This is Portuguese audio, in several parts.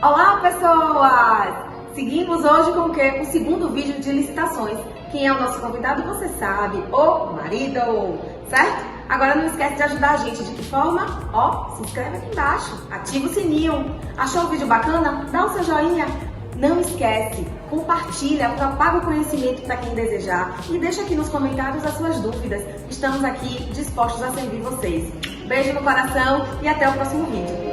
Olá, pessoas! Seguimos hoje com o quê? O segundo vídeo de licitações. Quem é o nosso convidado, você sabe, o marido, certo? Agora não esquece de ajudar a gente. De que forma? Se inscreve aqui embaixo, ativa o sininho. Achou o vídeo bacana? Dá o seu joinha. Não esquece, compartilha, propaga o conhecimento para quem desejar e deixa aqui nos comentários as suas dúvidas. Estamos aqui dispostos a servir vocês. Beijo no coração e até o próximo vídeo.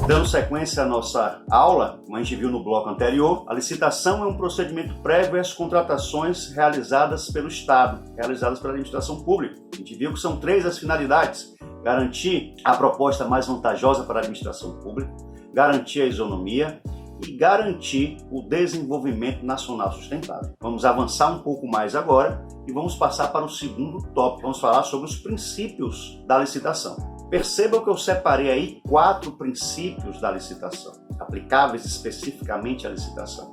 Dando sequência à nossa aula, como a gente viu no bloco anterior, a licitação é um procedimento prévio às contratações realizadas pelo Estado, realizadas pela administração pública. A gente viu que são 3 as finalidades: garantir a proposta mais vantajosa para a administração pública, garantir a isonomia e garantir o desenvolvimento nacional sustentável. Vamos avançar um pouco mais agora e vamos passar para o segundo tópico. Vamos falar sobre os princípios da licitação. Percebam que eu separei aí 4 princípios da licitação, aplicáveis especificamente à licitação: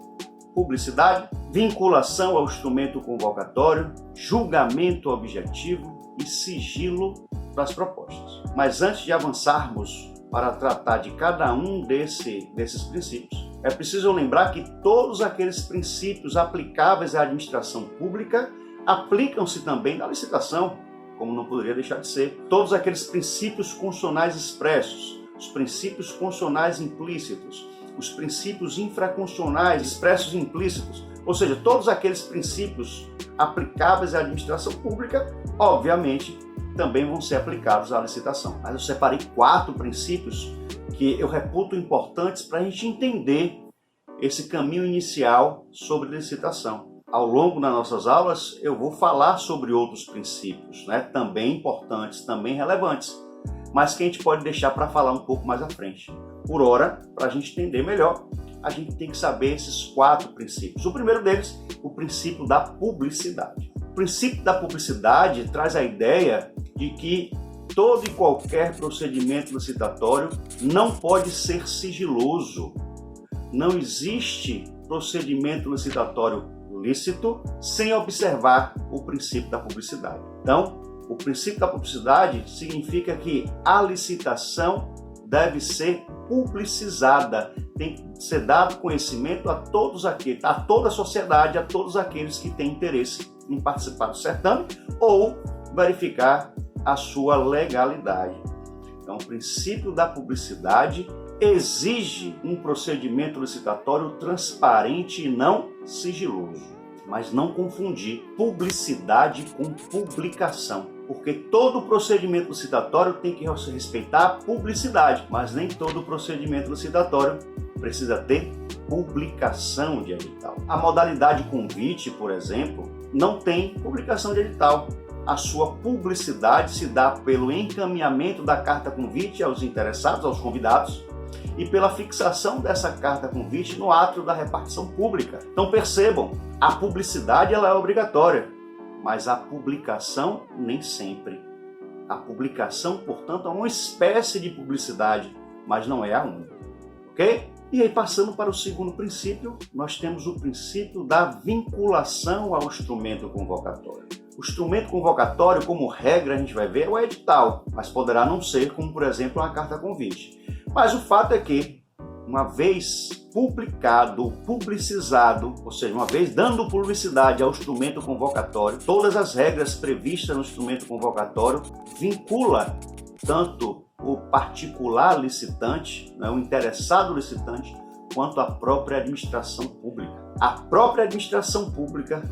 publicidade, vinculação ao instrumento convocatório, julgamento objetivo e sigilo das propostas. Mas antes de avançarmos para tratar de cada um desses princípios, é preciso lembrar que todos aqueles princípios aplicáveis à administração pública aplicam-se também na licitação, como não poderia deixar de ser. Todos aqueles princípios constitucionais expressos, os princípios constitucionais implícitos, os princípios infraconstitucionais expressos e implícitos, ou seja, todos aqueles princípios aplicáveis à administração pública, obviamente, também vão ser aplicados à licitação. Mas eu separei 4 princípios que eu reputo importantes para a gente entender esse caminho inicial sobre licitação. Ao longo das nossas aulas, eu vou falar sobre outros princípios, também importantes, também relevantes, mas que a gente pode deixar para falar um pouco mais à frente. Por ora, para a gente entender melhor, a gente tem que saber esses 4 princípios. O primeiro deles, o princípio da publicidade. O princípio da publicidade traz a ideia de que todo e qualquer procedimento licitatório não pode ser sigiloso. Não existe procedimento licitatório lícito sem observar o princípio da publicidade. Então, o princípio da publicidade significa que a licitação deve ser publicizada, tem que ser dado conhecimento a todos aqueles, a toda a sociedade, a todos aqueles que têm interesse em participar do certame ou verificar a sua legalidade. Então, o princípio da publicidade exige um procedimento licitatório transparente e não sigiloso. Mas não confundir publicidade com publicação, porque todo procedimento licitatório tem que respeitar a publicidade, mas nem todo procedimento licitatório precisa ter publicação de edital. A modalidade convite, por exemplo, não tem publicação de edital. A sua publicidade se dá pelo encaminhamento da carta convite aos interessados, aos convidados, e pela fixação dessa carta convite no ato da repartição pública. Então percebam, a publicidade ela é obrigatória, mas a publicação nem sempre. A publicação, portanto, é uma espécie de publicidade, mas não é a única. Ok? E aí, passando para o segundo princípio, nós temos o princípio da vinculação ao instrumento convocatório. O instrumento convocatório, como regra, a gente vai ver, é o edital, mas poderá não ser, como por exemplo, uma carta convite. Mas o fato é que, uma vez publicado, publicizado, ou seja, uma vez dando publicidade ao instrumento convocatório, todas as regras previstas no instrumento convocatório vincula tanto o particular licitante, o interessado licitante, quanto a própria administração pública. A própria administração pública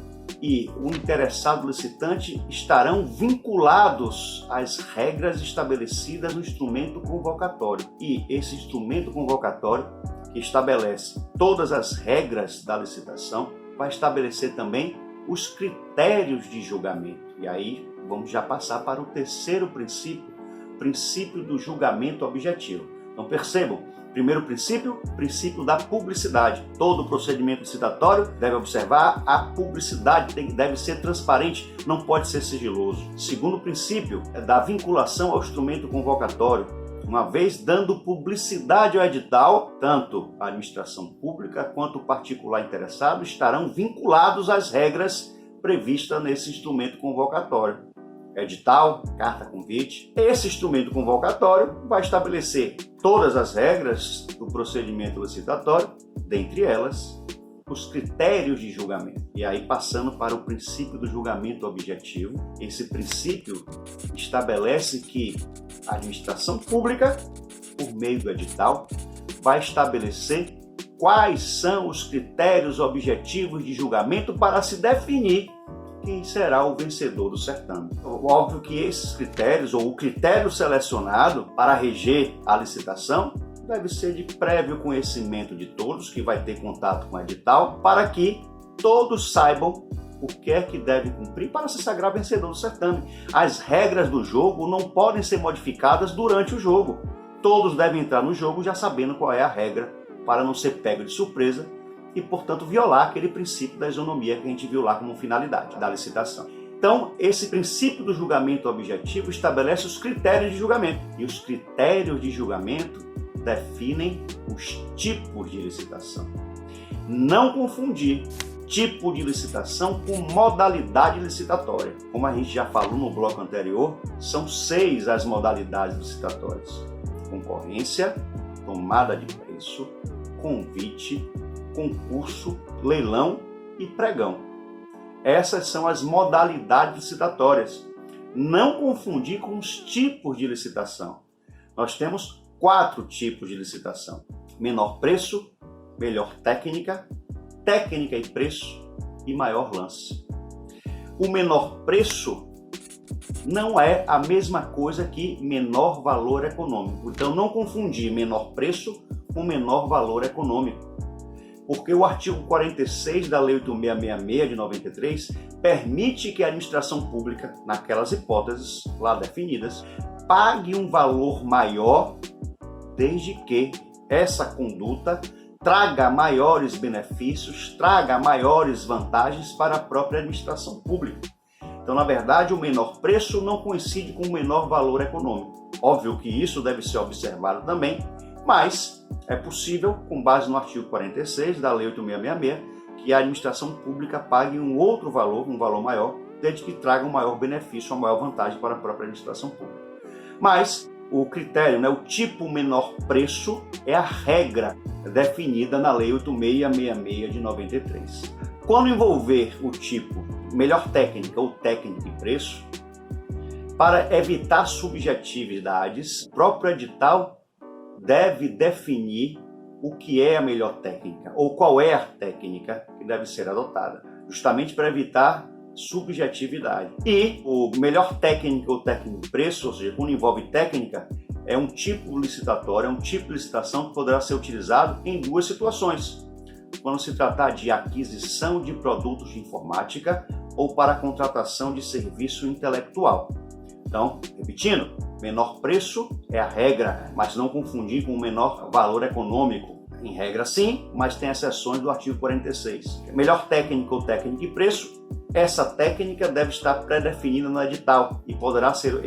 e o interessado licitante estarão vinculados às regras estabelecidas no instrumento convocatório. E esse instrumento convocatório, que estabelece todas as regras da licitação, vai estabelecer também os critérios de julgamento. E aí vamos já passar para o terceiro princípio, o princípio do julgamento objetivo. Então percebam, primeiro princípio da publicidade. Todo procedimento licitatório deve observar a publicidade, deve ser transparente, não pode ser sigiloso. Segundo princípio é da vinculação ao instrumento convocatório. Uma vez dando publicidade ao edital, tanto a administração pública quanto o particular interessado estarão vinculados às regras previstas nesse instrumento convocatório. edital, carta convite. Esse instrumento convocatório vai estabelecer todas as regras do procedimento licitatório, dentre elas os critérios de julgamento. E aí, passando para o princípio do julgamento objetivo, esse princípio estabelece que a administração pública, por meio do edital, vai estabelecer quais são os critérios objetivos de julgamento para se definir quem será o vencedor do certame. Óbvio que esses critérios, ou o critério selecionado para reger a licitação, deve ser de prévio conhecimento de todos, que vai ter contato com o edital, para que todos saibam o que é que deve cumprir para se sagrar vencedor do certame. As regras do jogo não podem ser modificadas durante o jogo. Todos devem entrar no jogo já sabendo qual é a regra, para não ser pego de surpresa e, portanto, violar aquele princípio da isonomia que a gente viu lá como finalidade da licitação. Então, esse princípio do julgamento objetivo estabelece os critérios de julgamento. E os critérios de julgamento definem os tipos de licitação. Não confundir tipo de licitação com modalidade licitatória. Como a gente já falou no bloco anterior, são 6 as modalidades licitatórias: concorrência, tomada de preço, convite, concurso, leilão e pregão. Essas são as modalidades licitatórias. Não confundir com os tipos de licitação. Nós temos 4 tipos de licitação: menor preço, melhor técnica, técnica e preço e maior lance. O menor preço não é a mesma coisa que menor valor econômico. Então, não confundir menor preço com menor valor econômico, porque o artigo 46 da Lei 8666 de 93 permite que a administração pública, naquelas hipóteses lá definidas, pague um valor maior desde que essa conduta traga maiores benefícios, traga maiores vantagens para a própria administração pública. Então, na verdade, o menor preço não coincide com o menor valor econômico. Óbvio que isso deve ser observado também, mas é possível, com base no artigo 46 da Lei 8666, que a administração pública pague um outro valor, um valor maior, desde que traga um maior benefício, uma maior vantagem para a própria administração pública. Mas o critério, o tipo menor preço, é a regra definida na Lei 8666 de 93. Quando envolver o tipo melhor técnica ou técnica e preço, para evitar subjetividades, o próprio edital deve definir o que é a melhor técnica ou qual é a técnica que deve ser adotada, justamente para evitar subjetividade. E o melhor técnica ou técnico e preço, ou seja, quando envolve técnica, é um tipo licitatório, é um tipo de licitação que poderá ser utilizado em 2 situações: quando se tratar de aquisição de produtos de informática ou para a contratação de serviço intelectual. Então, repetindo, menor preço é a regra, mas não confundir com o menor valor econômico. Em regra sim, mas tem exceções do artigo 46. Melhor técnica ou técnica e preço, essa técnica deve estar pré-definida no edital e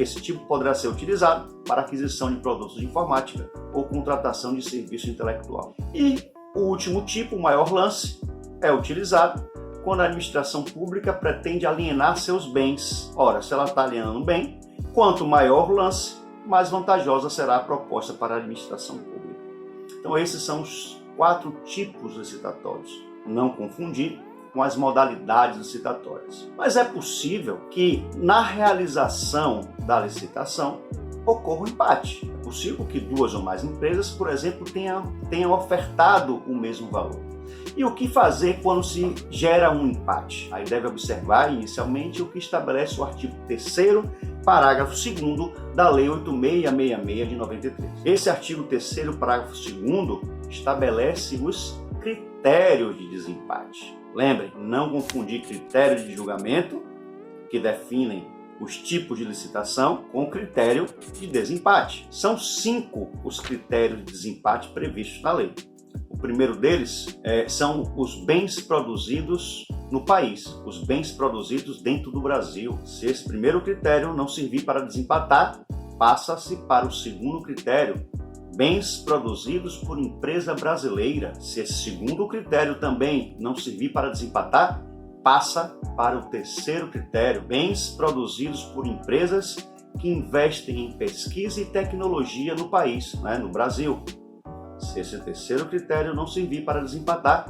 esse tipo poderá ser utilizado para aquisição de produtos de informática ou contratação de serviço intelectual. E o último tipo, o maior lance, é utilizado quando a administração pública pretende alienar seus bens. Ora, se ela está alienando um bem, quanto maior o lance, mais vantajosa será a proposta para a administração pública. Então, esses são os 4 tipos licitatórios. Não confundir com as modalidades licitatórias. Mas é possível que, na realização da licitação, ocorra um empate. É possível que 2 ou mais empresas, por exemplo, tenham ofertado o mesmo valor. E o que fazer quando se gera um empate? Aí deve observar inicialmente o que estabelece o artigo 3º, parágrafo 2º da Lei 8666 de 93. Esse artigo 3º, parágrafo 2º, estabelece os critérios de desempate. Lembrem, não confundir critérios de julgamento, que definem os tipos de licitação, com critério de desempate. São 5 os critérios de desempate previstos na lei. O primeiro deles são os bens produzidos no país, os bens produzidos dentro do Brasil. Se esse primeiro critério não servir para desempatar, passa-se para o segundo critério, bens produzidos por empresa brasileira. Se esse segundo critério também não servir para desempatar, passa para o terceiro critério, bens produzidos por empresas que investem em pesquisa e tecnologia no país, no Brasil. Se esse terceiro critério não servir para desempatar,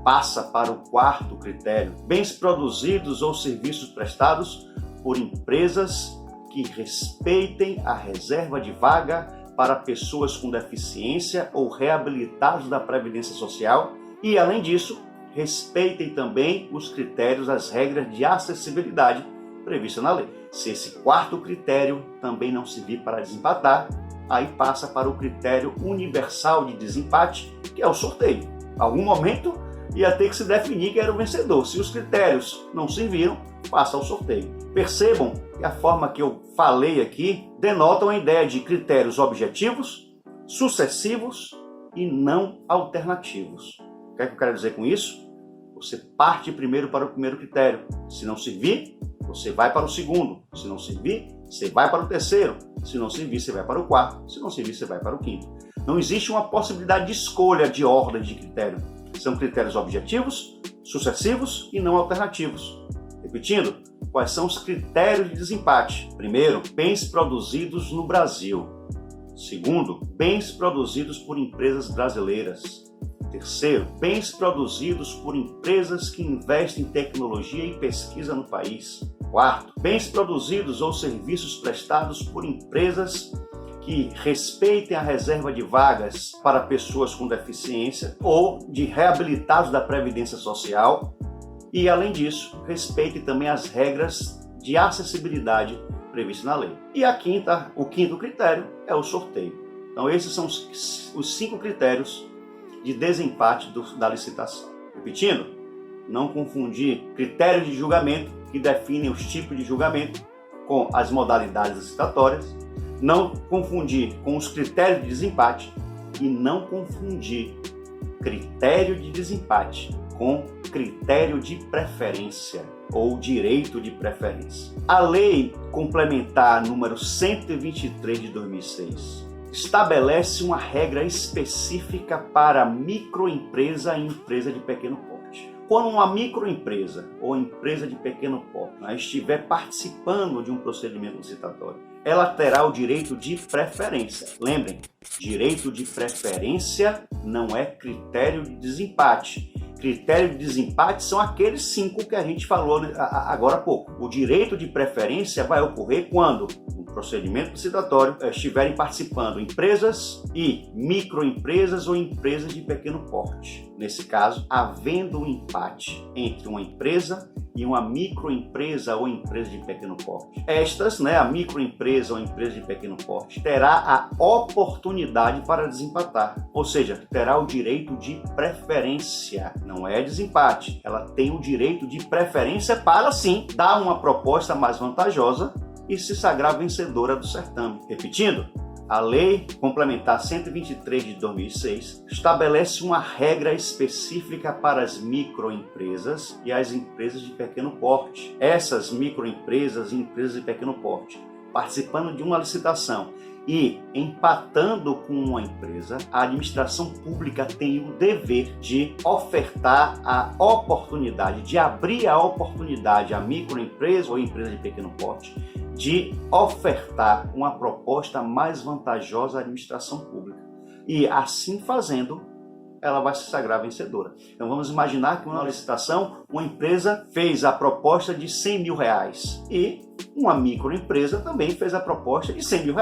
passa para o quarto critério, bens produzidos ou serviços prestados por empresas que respeitem a reserva de vaga para pessoas com deficiência ou reabilitados da Previdência Social e, além disso, respeitem também os critérios, as regras de acessibilidade previstas na lei. Se esse quarto critério também não servir para desempatar, aí passa para o critério universal de desempate, que é o sorteio. Em algum momento ia ter que se definir quem era o vencedor. Se os critérios não serviram, passa ao sorteio. Percebam que a forma que eu falei aqui denotam a ideia de critérios objetivos, sucessivos e não alternativos. O que é que eu quero dizer com isso? Você parte primeiro para o primeiro critério. Se não servir, você vai para o segundo. Se não servir, você vai para o terceiro. Se não servir, você vai para o quarto. Se não servir, você vai para o quinto. Não existe uma possibilidade de escolha de ordem de critério. São critérios objetivos, sucessivos e não alternativos. Repetindo, quais são os critérios de desempate? Primeiro, bens produzidos no Brasil. Segundo, bens produzidos por empresas brasileiras. Terceiro, bens produzidos por empresas que investem em tecnologia e pesquisa no país. Quarto, bens produzidos ou serviços prestados por empresas que respeitem a reserva de vagas para pessoas com deficiência ou de reabilitados da Previdência Social e, além disso, respeitem também as regras de acessibilidade previstas na lei. E o quinto critério é o sorteio. Então, esses são os 5 critérios de desempate da licitação. Repetindo, não confundir critérios de julgamento, que definem os tipos de julgamento, com as modalidades licitatórias, não confundir com os critérios de desempate e não confundir critério de desempate com critério de preferência ou direito de preferência. A Lei Complementar número 123 de 2006 estabelece uma regra específica para microempresa e empresa de pequeno porte. Quando uma microempresa ou empresa de pequeno porte estiver participando de um procedimento licitatório, ela terá o direito de preferência. Lembrem, direito de preferência não é critério de desempate. Critério de desempate são aqueles 5 que a gente falou agora há pouco. O direito de preferência vai ocorrer quando no procedimento licitatório estiverem participando empresas e microempresas ou empresas de pequeno porte. Nesse caso, havendo um empate entre uma empresa e uma microempresa ou empresa de pequeno porte. Estas, a microempresa ou empresa de pequeno porte, terá a oportunidade para desempatar, ou seja, terá o direito de preferência. Não é desempate, ela tem o direito de preferência para, sim, dar uma proposta mais vantajosa e se sagrar vencedora do certame. Repetindo, a Lei Complementar 123 de 2006 estabelece uma regra específica para as microempresas e as empresas de pequeno porte. Essas microempresas e empresas de pequeno porte, participando de uma licitação e empatando com uma empresa, a administração pública tem o dever de ofertar a oportunidade, de abrir a oportunidade à microempresa ou empresa de pequeno porte de ofertar uma proposta mais vantajosa à administração pública. E assim fazendo, ela vai se sagrar vencedora. Então vamos imaginar que numa licitação, uma empresa fez a proposta de R$100 mil e uma microempresa também fez a proposta de R$100 mil.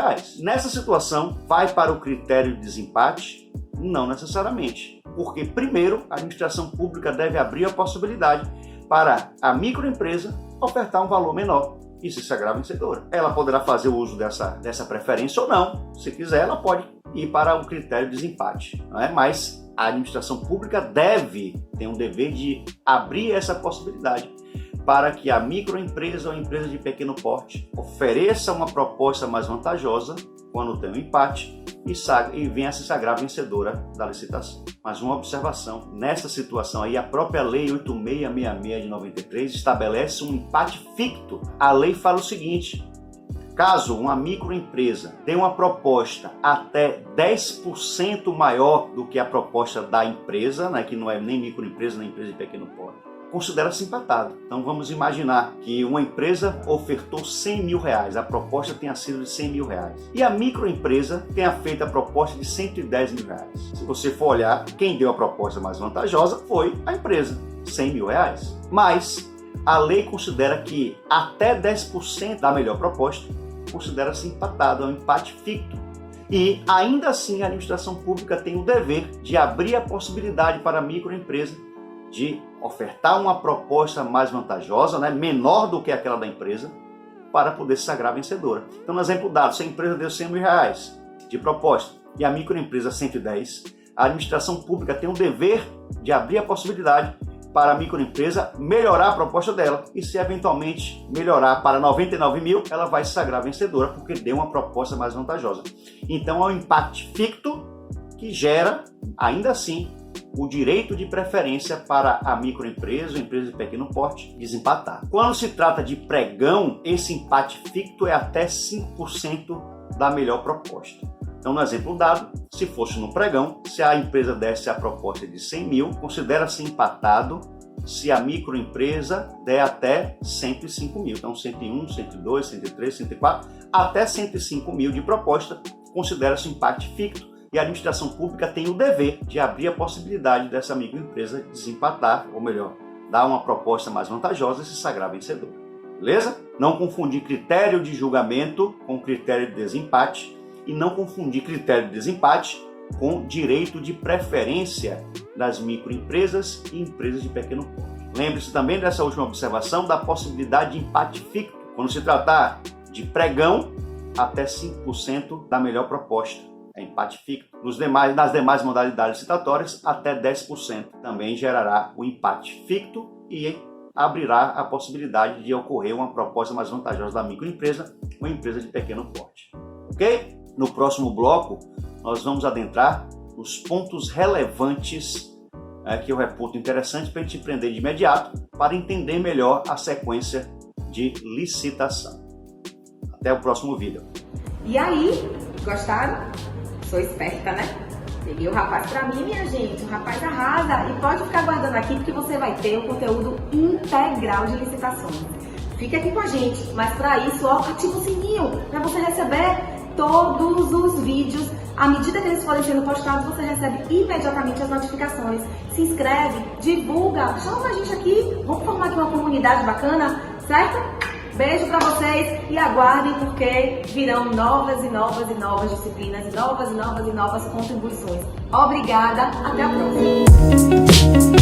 Nessa situação, vai para o critério de desempate? Não necessariamente. Porque primeiro, a administração pública deve abrir a possibilidade para a microempresa ofertar um valor menor e se sagrar vencedora. Ela poderá fazer o uso dessa preferência ou não. Se quiser, ela pode ir para o critério de desempate. Mas a administração pública tem um dever de abrir essa possibilidade para que a microempresa ou empresa de pequeno porte ofereça uma proposta mais vantajosa quando tem um empate e venha a se sagrar vencedora da licitação. Mas uma observação, nessa situação aí, a própria Lei 8666 de 93 estabelece um empate ficto. A lei fala o seguinte: caso uma microempresa dê uma proposta até 10% maior do que a proposta da empresa, que não é nem microempresa nem empresa de pequeno porte, considera-se empatado. Então vamos imaginar que uma empresa ofertou 100 mil reais, a proposta tenha sido de 100 mil reais. E a microempresa tenha feito a proposta de 110 mil reais. Se você for olhar, quem deu a proposta mais vantajosa foi a empresa, 100 mil reais. Mas a lei considera que até 10% da melhor proposta considera-se empatado, é um empate ficto. E ainda assim a administração pública tem o dever de abrir a possibilidade para a microempresa de ofertar uma proposta mais vantajosa, menor do que aquela da empresa, para poder se sagrar vencedora. Então, no exemplo dado, se a empresa deu 100 mil reais de proposta e a microempresa 110, a administração pública tem o dever de abrir a possibilidade para a microempresa melhorar a proposta dela e, se eventualmente melhorar para 99 mil, ela vai se sagrar vencedora porque deu uma proposta mais vantajosa. Então, é um empate ficto que gera, ainda assim, o direito de preferência para a microempresa ou empresa de pequeno porte desempatar. Quando se trata de pregão, esse empate ficto é até 5% da melhor proposta. Então, no exemplo dado, se fosse no pregão, se a empresa desse a proposta de 100 mil, considera-se empatado se a microempresa der até 105 mil. Então, 101, 102, 103, 104, até 105 mil de proposta, considera-se empate ficto. E a administração pública tem o dever de abrir a possibilidade dessa microempresa desempatar, ou melhor, dar uma proposta mais vantajosa e se sagrar vencedor. Beleza? Não confundir critério de julgamento com critério de desempate e não confundir critério de desempate com direito de preferência das microempresas e empresas de pequeno porte. Lembre-se também dessa última observação da possibilidade de empate ficto, quando se tratar de pregão, até 5% da melhor proposta. É empate ficto. Nas demais modalidades licitatórias, até 10% também gerará o empate ficto e abrirá a possibilidade de ocorrer uma proposta mais vantajosa da microempresa ou empresa de pequeno porte. Ok? No próximo bloco, nós vamos adentrar os pontos relevantes que eu reputo interessantes para a gente aprender de imediato para entender melhor a sequência de licitação. Até o próximo vídeo. E aí, gostaram? Sou esperta, né? Peguei o rapaz pra mim, minha gente. O rapaz arrasa. E pode ficar guardando aqui porque você vai ter o conteúdo integral de licitações. Fique aqui com a gente. Mas para isso, ativa o sininho para você receber todos os vídeos. À medida que eles forem sendo postados, você recebe imediatamente as notificações. Se inscreve, divulga, chama a gente aqui. Vamos formar aqui uma comunidade bacana, certo? Beijo pra vocês e aguardem porque virão novas e novas e novas disciplinas e novas contribuições. Obrigada, até a próxima!